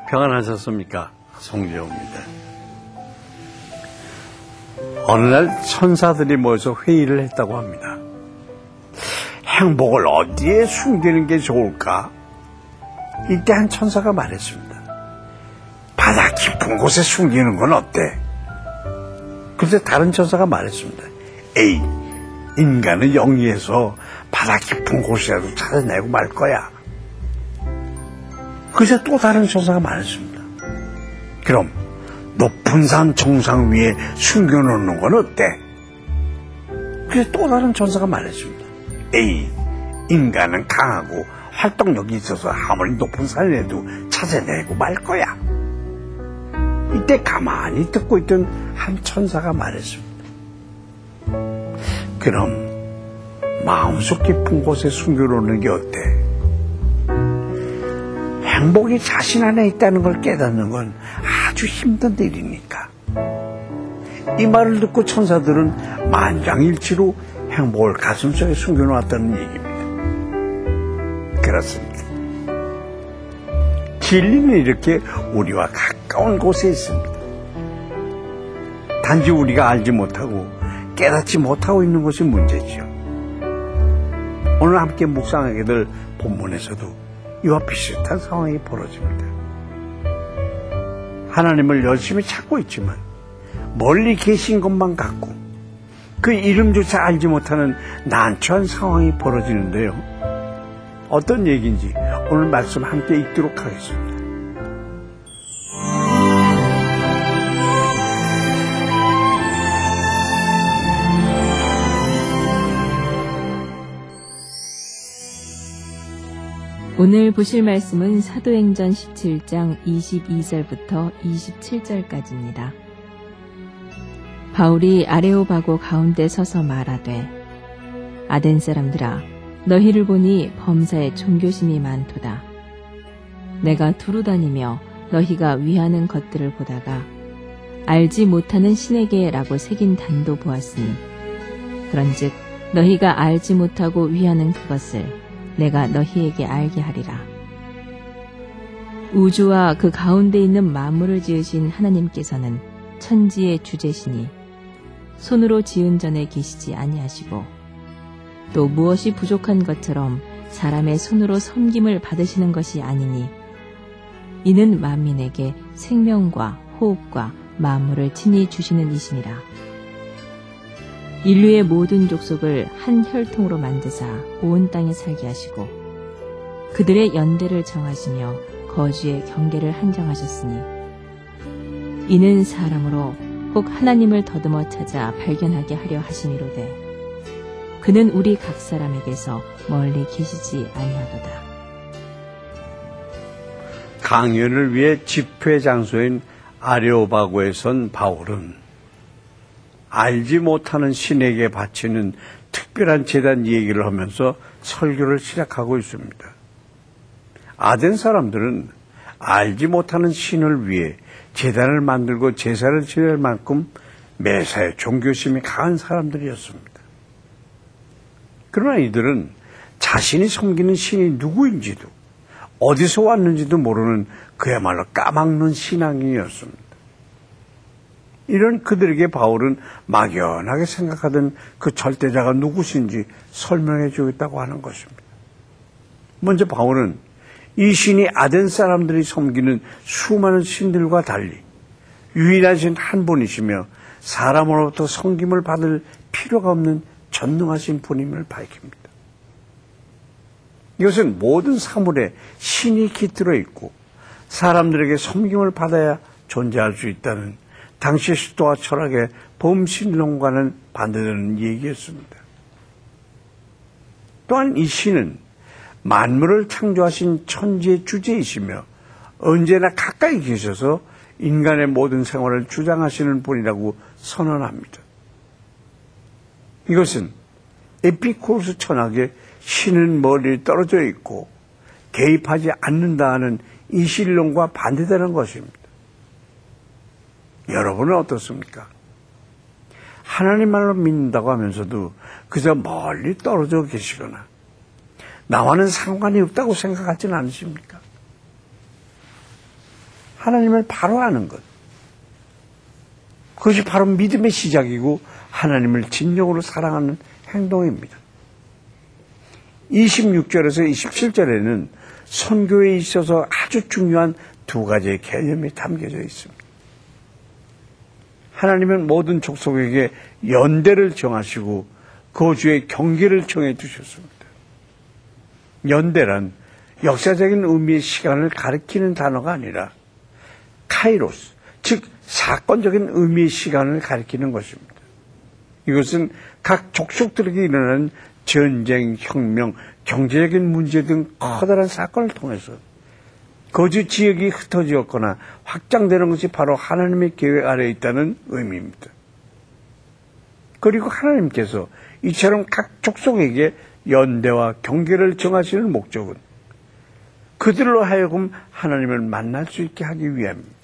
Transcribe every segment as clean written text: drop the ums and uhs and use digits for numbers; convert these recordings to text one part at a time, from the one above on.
평안하셨습니까? 송재호입니다. 어느 날 천사들이 모여서 회의를 했다고 합니다. 행복을 어디에 숨기는 게 좋을까? 이때 한 천사가 말했습니다. 바다 깊은 곳에 숨기는 건 어때? 그런데 다른 천사가 말했습니다. 에이, 인간은 영리해서 바다 깊은 곳이라도 찾아내고 말 거야. 그래서 또 다른 천사가 말했습니다. 그럼 높은 산 정상 위에 숨겨놓는 건 어때? 그래서 또 다른 천사가 말했습니다. 에이, 인간은 강하고 활동력이 있어서 아무리 높은 산이라도 찾아내고 말 거야. 이때 가만히 듣고 있던 한 천사가 말했습니다. 그럼 마음속 깊은 곳에 숨겨놓는 게 어때? 행복이 자신 안에 있다는 걸 깨닫는 건 아주 힘든 일이니까. 이 말을 듣고 천사들은 만장일치로 행복을 가슴속에 숨겨놓았다는 얘기입니다. 그렇습니다. 진리는 이렇게 우리와 가까운 곳에 있습니다. 단지 우리가 알지 못하고 깨닫지 못하고 있는 것이 문제지요. 오늘 함께 묵상하게 될 본문에서도 이와 비슷한 상황이 벌어집니다. 하나님을 열심히 찾고 있지만 멀리 계신 것만 같고 그 이름조차 알지 못하는 난처한 상황이 벌어지는데요. 어떤 얘기인지 오늘 말씀 함께 읽도록 하겠습니다. 오늘 보실 말씀은 사도행전 17장 22절부터 27절까지입니다. 바울이 아레오바고 가운데 서서 말하되 아덴 사람들아 너희를 보니 범사에 종교심이 많도다. 내가 두루 다니며 너희가 위하는 것들을 보다가 알지 못하는 신에게라고 새긴 단도 보았으니 그런즉 너희가 알지 못하고 위하는 그것을 내가 너희에게 알게 하리라. 우주와 그 가운데 있는 만물을 지으신 하나님께서는 천지의 주제시니 손으로 지은 전에 계시지 아니하시고 또 무엇이 부족한 것처럼 사람의 손으로 섬김을 받으시는 것이 아니니 이는 만민에게 생명과 호흡과 만물을 친히 주시는 이심이라. 인류의 모든 족속을 한 혈통으로 만드사 온 땅에 살게 하시고 그들의 연대를 정하시며 거주의 경계를 한정하셨으니 이는 사람으로 혹 하나님을 더듬어 찾아 발견하게 하려 하심이로되 그는 우리 각 사람에게서 멀리 계시지 아니하도다. 강연을 위해 집회 장소인 아레오바고에 선 바울은 알지 못하는 신에게 바치는 특별한 제단 얘기를 하면서 설교를 시작하고 있습니다. 아덴 사람들은 알지 못하는 신을 위해 제단을 만들고 제사를 지낼 만큼 매사에 종교심이 강한 사람들이었습니다. 그러나 이들은 자신이 섬기는 신이 누구인지도 어디서 왔는지도 모르는 그야말로 까막눈 신앙인이었습니다. 이런 그들에게 바울은 막연하게 생각하던 그 절대자가 누구신지 설명해 주겠다고 하는 것입니다. 먼저 바울은 이 신이 아덴 사람들이 섬기는 수많은 신들과 달리 유일하신 한 분이시며 사람으로부터 섬김을 받을 필요가 없는 전능하신 분임을 밝힙니다. 이것은 모든 사물에 신이 깃들어 있고 사람들에게 섬김을 받아야 존재할 수 있다는 당시 시도와 철학의 범신론과는 반대되는 얘기였습니다. 또한 이 신은 만물을 창조하신 천지의 주제이시며 언제나 가까이 계셔서 인간의 모든 생활을 주장하시는 분이라고 선언합니다. 이것은 에피쿠로스 철학의 신은 멀리 떨어져 있고 개입하지 않는다 하는 이 신론과 반대되는 것입니다. 여러분은 어떻습니까? 하나님만을 믿는다고 하면서도 그저 멀리 떨어져 계시거나 나와는 상관이 없다고 생각하지는 않으십니까? 하나님을 바로 아는 것. 그것이 바로 믿음의 시작이고 하나님을 진정으로 사랑하는 행동입니다. 26절에서 27절에는 선교에 있어서 아주 중요한 두 가지의 개념이 담겨져 있습니다. 하나님은 모든 족속에게 연대를 정하시고 거주의 경계를 정해 주셨습니다. 연대란 역사적인 의미의 시간을 가리키는 단어가 아니라 카이로스, 즉 사건적인 의미의 시간을 가리키는 것입니다. 이것은 각 족속들에게 일어나는 전쟁, 혁명, 경제적인 문제 등 커다란 사건을 통해서 거주 지역이 흩어지었거나 확장되는 것이 바로 하나님의 계획 아래에 있다는 의미입니다. 그리고 하나님께서 이처럼 각 족속에게 연대와 경계를 정하시는 목적은 그들로 하여금 하나님을 만날 수 있게 하기 위함입니다.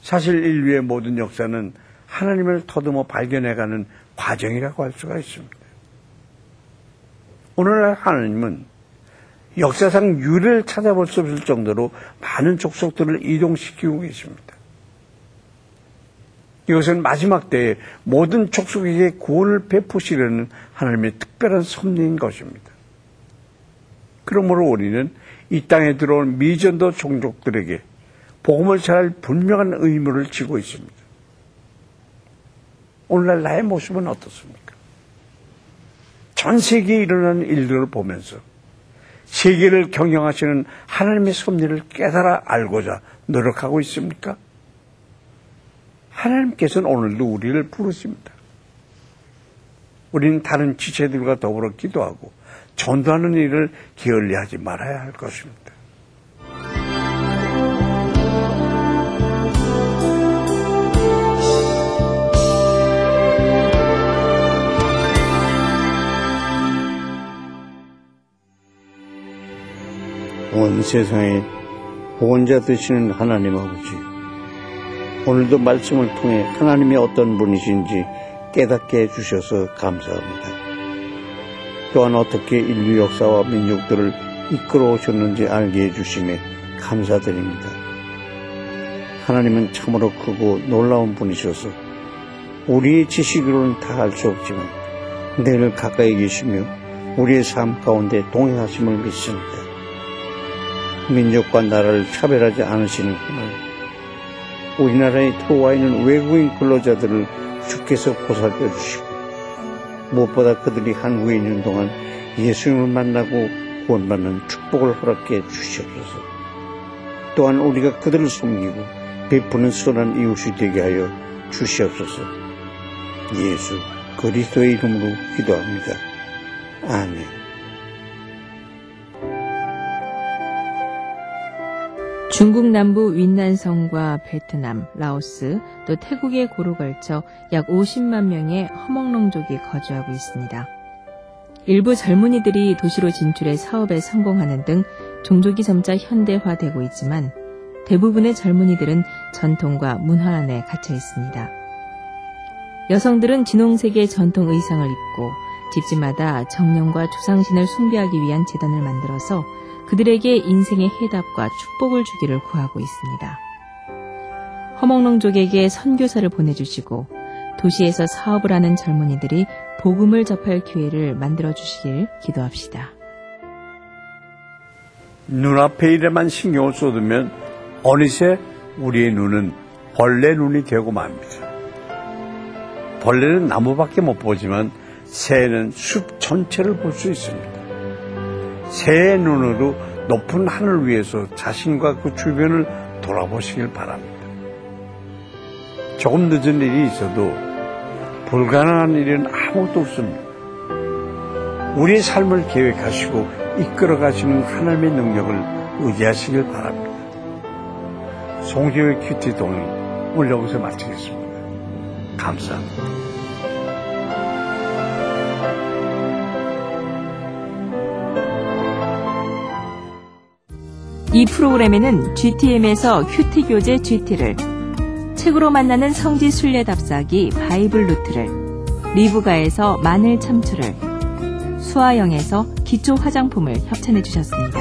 사실 인류의 모든 역사는 하나님을 더듬어 발견해가는 과정이라고 할 수가 있습니다. 오늘날 하나님은 역사상 유례를 찾아볼 수 없을 정도로 많은 족속들을 이동시키고 계십니다. 이것은 마지막 때에 모든 족속에게 구원을 베푸시려는 하나님의 특별한 섭리인 것입니다. 그러므로 우리는 이 땅에 들어온 미전도 종족들에게 복음을 전할 분명한 의무를 지고 있습니다. 오늘날 나의 모습은 어떻습니까? 전 세계에 일어나는 일들을 보면서 세계를 경영하시는 하나님의 섭리를 깨달아 알고자 노력하고 있습니까? 하나님께서는 오늘도 우리를 부르십니다. 우리는 다른 지체들과 더불어 기도하고 전도하는 일을 게을리하지 말아야 할 것입니다. 온 세상에 구원자 되시는 하나님 아버지, 오늘도 말씀을 통해 하나님이 어떤 분이신지 깨닫게 해주셔서 감사합니다. 또한 어떻게 인류 역사와 민족들을 이끌어 오셨는지 알게 해주심에 감사드립니다. 하나님은 참으로 크고 놀라운 분이셔서 우리의 지식으로는 다 알 수 없지만 늘 가까이 계시며 우리의 삶 가운데 동행하심을 믿습니다. 민족과 나라를 차별하지 않으시는 하나님, 우리나라에 들어와 있는 외국인 근로자들을 주께서 보살펴 주시고 무엇보다 그들이 한국에 있는 동안 예수님을 만나고 구원받는 축복을 허락해 주시옵소서. 또한 우리가 그들을 섬기고 베푸는 선한 이웃이 되게 하여 주시옵소서. 예수 그리스도의 이름으로 기도합니다. 아멘. 중국 남부 윈난성과 베트남, 라오스, 또 태국의 고루 걸쳐 약 50만 명의 허멍농족이 거주하고 있습니다. 일부 젊은이들이 도시로 진출해 사업에 성공하는 등 종족이 점차 현대화되고 있지만 대부분의 젊은이들은 전통과 문화 안에 갇혀 있습니다. 여성들은 진홍색의 전통 의상을 입고 집집마다 정령과 조상신을 숭배하기 위한 제단을 만들어서 그들에게 인생의 해답과 축복을 주기를 구하고 있습니다. 허멍농족에게 선교사를 보내주시고 도시에서 사업을 하는 젊은이들이 복음을 접할 기회를 만들어주시길 기도합시다. 눈앞의 일에만 신경을 쏟으면 어느새 우리의 눈은 벌레 눈이 되고 맙니다. 벌레는 나무밖에 못 보지만 새는 숲 전체를 볼 수 있습니다. 새의 눈으로 높은 하늘 위에서 자신과 그 주변을 돌아보시길 바랍니다. 조금 늦은 일이 있어도 불가능한 일은 아무것도 없습니다. 우리의 삶을 계획하시고 이끌어가시는 하나님의 능력을 의지하시길 바랍니다. 송지효의 큐티 동행 오늘 여기서 마치겠습니다. 감사합니다. 이 프로그램에는 GTM에서 큐티 교재 GT를, 책으로 만나는 성지 순례 답사기 바이블 루트를, 리브가에서 마늘 참치를, 수아영에서 기초 화장품을 협찬해 주셨습니다.